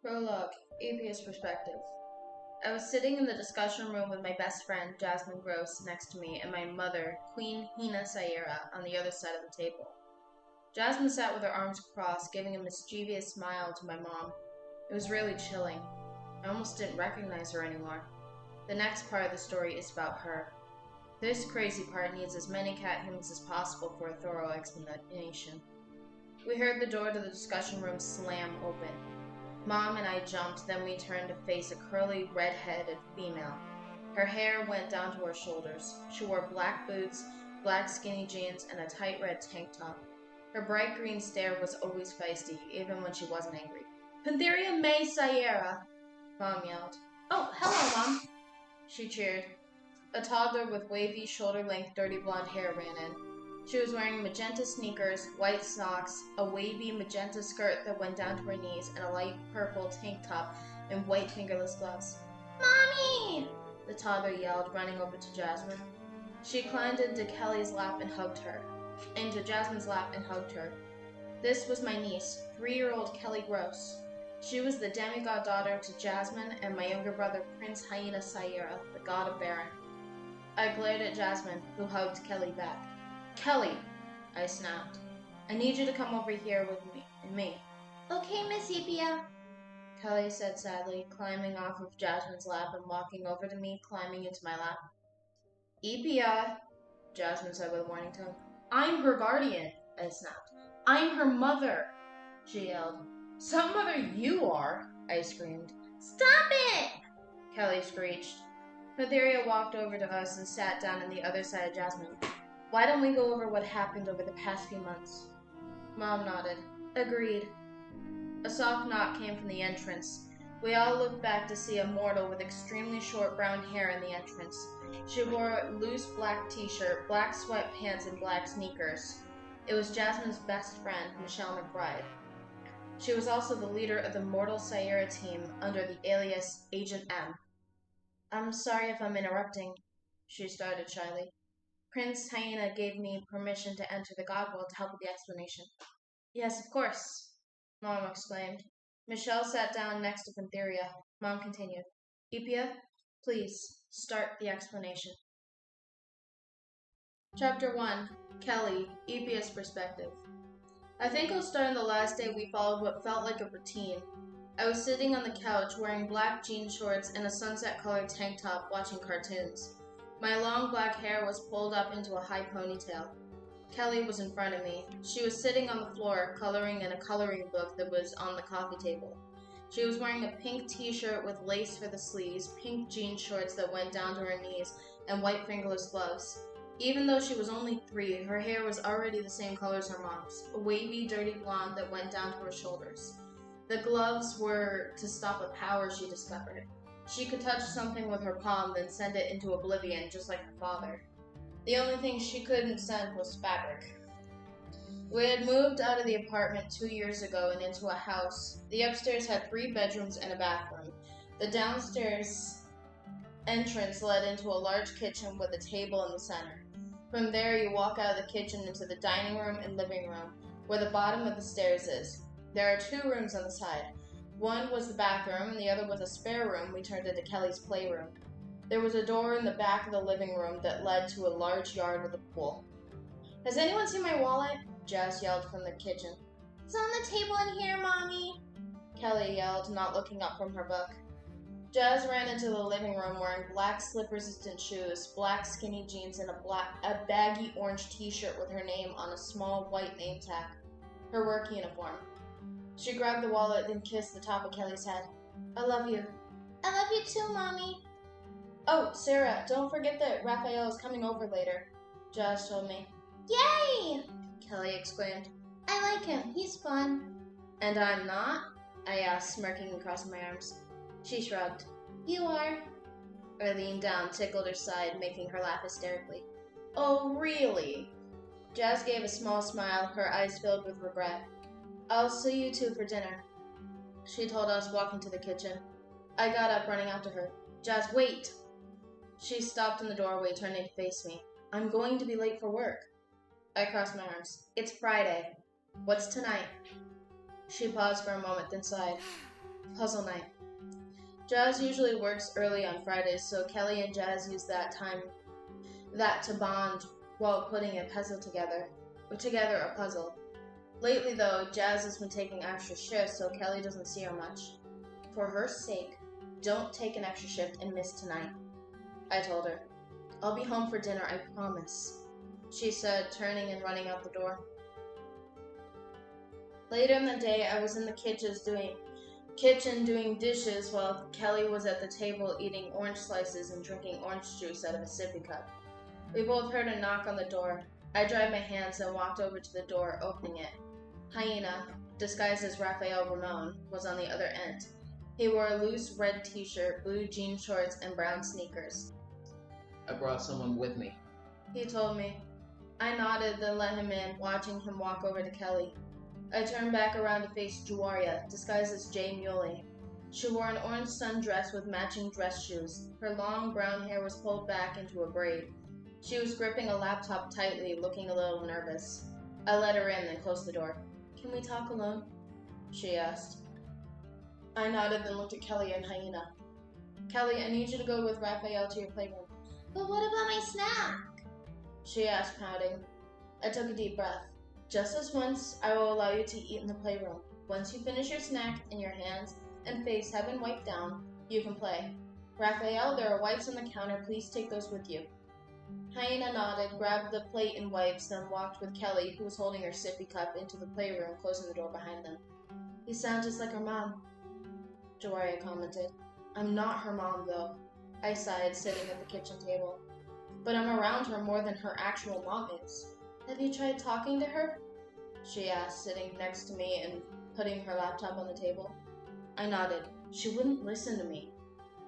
Prologue, Atheist Perspective. I was sitting in the discussion room with my best friend, Jasmine Gross, next to me, and my mother, Queen Hina Syara, on the other side of the table. Jasmine sat with her arms crossed, giving a mischievous smile to my mom. It was really chilling. I almost didn't recognize her anymore. The next part of the story is about her. This crazy part needs as many cat hints as possible for a thorough explanation. We heard the door to the discussion room slam open. Mom and I jumped, then we turned to face a curly, red-headed female. Her hair went down to her shoulders. She wore black boots, black skinny jeans, and a tight red tank top. Her bright green stare was always feisty, even when she wasn't angry. "Pantheria May Syara," Mom yelled. "Oh, hello, Mom," she cheered. A toddler with wavy, shoulder-length, dirty blonde hair ran in. She was wearing magenta sneakers, white socks, a wavy magenta skirt that went down to her knees, and a light purple tank top and white fingerless gloves. "Mommy!" the toddler yelled, running over to Jasmine. She climbed into Jasmine's lap and hugged her. This was my niece, 3-year-old Kelly Gross. She was the demigod daughter to Jasmine and my younger brother, Prince Hyena Syara, the god of Baron. I glared at Jasmine, who hugged Kelly back. "Kelly," I snapped. "I need you to come over here with me." "Okay, Miss Lypye," Kelly said sadly, climbing off of Jasmine's lap and walking over to me, climbing into my lap. "Lypye," Jasmine said with a warning tone. "I'm her guardian," I snapped. "I'm her mother," she yelled. "Some mother you are," I screamed. "Stop it!" Kelly screeched. Pantheria walked over to us and sat down on the other side of Jasmine. "Why don't we go over what happened over the past few months?" Mom nodded. "Agreed." A soft knock came from the entrance. We all looked back to see a mortal with extremely short brown hair in the entrance. She wore a loose black t-shirt, black sweatpants, and black sneakers. It was Jasmine's best friend, Michelle McBride. She was also the leader of the Mortal Syara team under the alias Agent M. "I'm sorry if I'm interrupting," she started shyly. "Prince Hyena gave me permission to enter the God World to help with the explanation." "Yes, of course," Mom exclaimed. Michelle sat down next to Pantheria. Mom continued. "Lypye, please, start the explanation." Chapter 1. Kelly, Lypye's Perspective. I think I'll start on the last day we followed what felt like a routine. I was sitting on the couch wearing black jean shorts and a sunset-colored tank top watching cartoons. My long black hair was pulled up into a high ponytail. Kelly was in front of me. She was sitting on the floor, coloring in a coloring book that was on the coffee table. She was wearing a pink t-shirt with lace for the sleeves, pink jean shorts that went down to her knees, and white fingerless gloves. Even though she was only 3, her hair was already the same color as her mom's, a wavy, dirty blonde that went down to her shoulders. The gloves were to stop a power she discovered. She could touch something with her palm, then send it into oblivion, just like her father. The only thing she couldn't send was fabric. We had moved out of the apartment 2 years ago and into a house. The upstairs had 3 bedrooms and a bathroom. The downstairs entrance led into a large kitchen with a table in the center. From there, you walk out of the kitchen into the dining room and living room, where the bottom of the stairs is. There are 2 rooms on the side. One was the bathroom, and the other was a spare room we turned into Kelly's playroom. There was a door in the back of the living room that led to a large yard with a pool. "Has anyone seen my wallet?" Jazz yelled from the kitchen. "It's on the table in here, Mommy," Kelly yelled, not looking up from her book. Jazz ran into the living room wearing black slip-resistant shoes, black skinny jeans, and a baggy orange t-shirt with her name on a small white name tag. Her work uniform. She grabbed the wallet, then kissed the top of Kelly's head. "I love you." "I love you too, Mommy." "Oh, Sarah, don't forget that Raphael is coming over later," Jazz told me. "Yay!" Kelly exclaimed. "I like him. He's fun." "And I'm not?" I asked, smirking and crossing my arms. She shrugged. "You are." I leaned down, tickled her side, making her laugh hysterically. "Oh, really?" Jazz gave a small smile, her eyes filled with regret. "I'll see you 2 for dinner," she told us, walking to the kitchen. I got up, running after her. "Jazz, wait!" She stopped in the doorway, turning to face me. "I'm going to be late for work." I crossed my arms. "It's Friday. What's tonight?" She paused for a moment, then sighed. Puzzle night. Jazz usually works early on Fridays, so Kelly and Jazz use that to bond while putting a puzzle together a puzzle. Lately, though, Jazz has been taking extra shifts, so Kelly doesn't see her much. For her sake, don't take an extra shift and miss tonight, I told her. I'll be home for dinner, I promise, she said, turning and running out the door. Later in the day, I was in the kitchen doing dishes while Kelly was at the table eating orange slices and drinking orange juice out of a sippy cup. We both heard a knock on the door. I dried my hands and walked over to the door, opening it. Hyena, disguised as Raphael Ramon, was on the other end. He wore a loose red t-shirt, blue jean shorts, and brown sneakers. I brought someone with me, he told me. I nodded, then let him in, watching him walk over to Kelly. I turned back around to face Jagwerye, disguised as Jay Muley. She wore an orange sundress with matching dress shoes. Her long brown hair was pulled back into a braid. She was gripping a laptop tightly, looking a little nervous. I let her in, then closed the door. Can we talk alone? She asked. I nodded, then looked at Kelly and Hyena. Kelly, I need you to go with Raphael to your playroom. But what about my snack? She asked, pouting. I took a deep breath. Just this once, I will allow you to eat in the playroom. Once you finish your snack and your hands and face have been wiped down, you can play. Raphael, there are wipes on the counter. Please take those with you. Hyena nodded, grabbed the plate and wipes, then walked with Kelly, who was holding her sippy cup, into the playroom, closing the door behind them. You sound just like her mom, Jagwerye commented. I'm not her mom, though, I sighed, sitting at the kitchen table. But I'm around her more than her actual mom is. Have you tried talking to her? She asked, sitting next to me and putting her laptop on the table. I nodded. She wouldn't listen to me.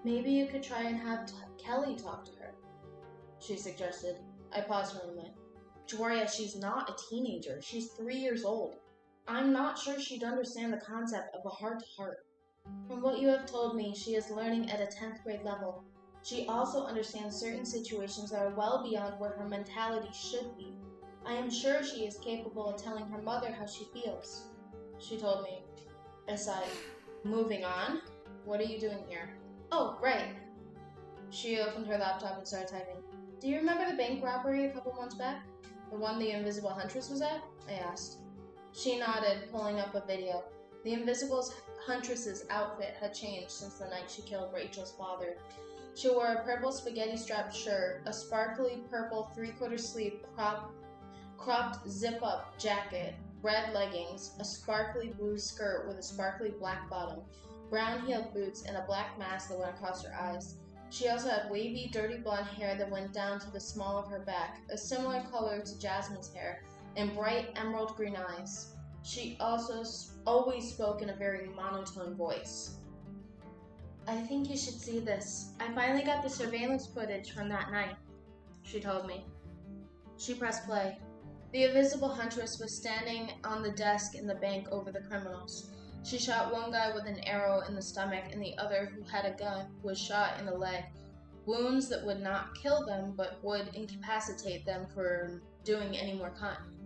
Maybe you could try and have Kelly talk to her, she suggested. I paused for a moment. Jagwerye, she's not a teenager. She's 3 years old. I'm not sure she'd understand the concept of a heart-to-heart. From what you have told me, she is learning at a 10th grade level. She also understands certain situations that are well beyond where her mentality should be. I am sure she is capable of telling her mother how she feels, she told me. I sighed. Moving on. What are you doing here? Oh, right. She opened her laptop and started typing. Do you remember the bank robbery a couple months back? The one the Invisible Huntress was at? I asked. She nodded, pulling up a video. The Invisible Huntress's outfit had changed since the night she killed Rachel's father. She wore a purple spaghetti-striped shirt, a sparkly purple three-quarter-sleeve cropped zip-up jacket, red leggings, a sparkly blue skirt with a sparkly black bottom, brown-heeled boots, and a black mask that went across her eyes. She also had wavy, dirty blonde hair that went down to the small of her back, a similar color to Jasmine's hair, and bright emerald green eyes. She also always spoke in a very monotone voice. I think you should see this. I finally got the surveillance footage from that night, she told me. She pressed play. The Invisible Huntress was standing on the desk in the bank over the criminals. She shot one guy with an arrow in the stomach, and the other, who had a gun, was shot in the leg. Wounds that would not kill them, but would incapacitate them for doing any more crime.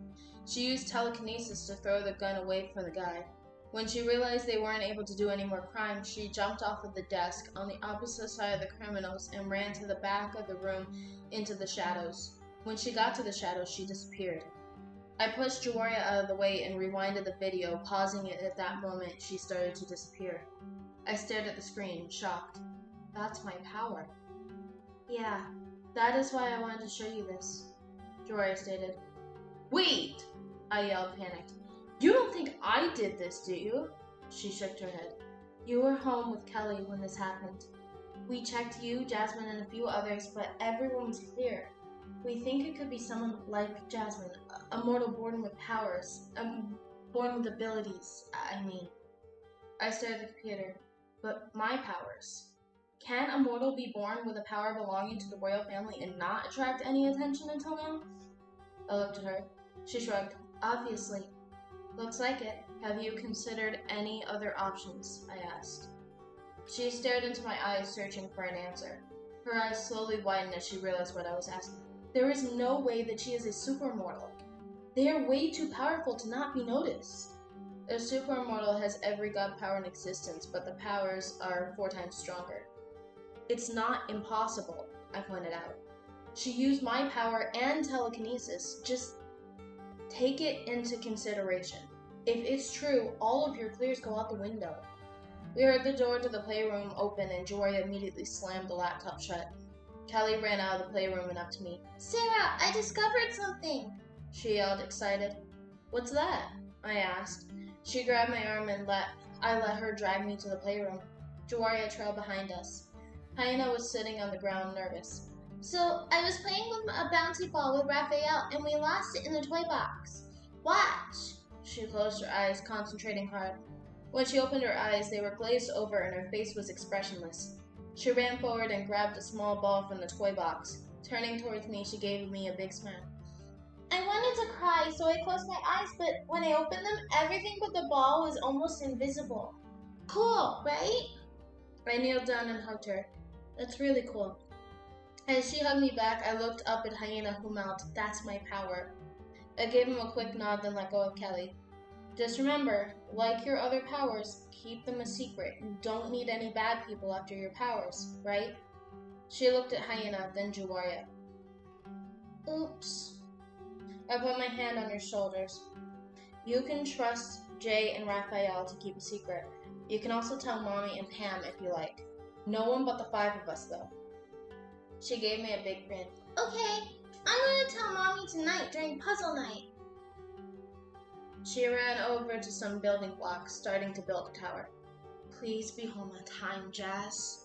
She used telekinesis to throw the gun away from the guy. When she realized they weren't able to do any more crime, she jumped off of the desk on the opposite side of the criminals and ran to the back of the room into the shadows. When she got to the shadows, she disappeared. I pushed Jagwerye out of the way and rewinded the video, pausing it at that moment she started to disappear. I stared at the screen, shocked. That's my power. Yeah, that is why I wanted to show you this, Jagwerye stated. Wait! I yelled, panicked. You don't think I did this, do you? She shook her head. You were home with Kelly when this happened. We checked you, Jasmine, and a few others, but everyone was clear. We think it could be someone like Jasmine, a mortal born with powers, born with abilities, I stared at the computer. But my powers. Can a mortal be born with a power belonging to the royal family and not attract any attention until now? I looked at her. She shrugged. Obviously. Looks like it. Have you considered any other options? I asked. She stared into my eyes, searching for an answer. Her eyes slowly widened as she realized what I was asking. There is no way that she is a supermortal. They are way too powerful to not be noticed. The super immortal has every god power in existence, but the powers are 4 times stronger. It's not impossible, I pointed out. She used my power and telekinesis. Just take it into consideration. If it's true, all of your clears go out the window. We heard the door to the playroom open and Jagwerye immediately slammed the laptop shut. Callie ran out of the playroom and up to me. "Syara, I discovered something!" she yelled, excited. "What's that?" I asked. She grabbed my arm and I let her drag me to the playroom. Jagwerye trailed behind us. Hyena was sitting on the ground, nervous. "So, I was playing with a bouncy ball with Raphael and we lost it in the toy box. Watch!" She closed her eyes, concentrating hard. When she opened her eyes, they were glazed over and her face was expressionless. She ran forward and grabbed a small ball from the toy box. Turning towards me, she gave me a big smile. "I wanted to cry, so I closed my eyes, but when I opened them, everything but the ball was almost invisible. Cool, right?" I kneeled down and hugged her. "That's really cool." As she hugged me back, I looked up at Hyena, who mouthed, "That's my power." I gave him a quick nod, then let go of Kelly. "Just remember, like your other powers, keep them a secret. You don't need any bad people after your powers, right?" She looked at Hyena, then Jagwerye. "Oops." I put my hand on her shoulders. "You can trust Jay and Raphael to keep a secret. You can also tell Mommy and Pam if you like. No one but the 5 of us, though." She gave me a big grin. "Okay, I'm gonna tell Mommy tonight during puzzle night." She ran over to some building blocks, starting to build a tower. "Please be home on time, Jazz."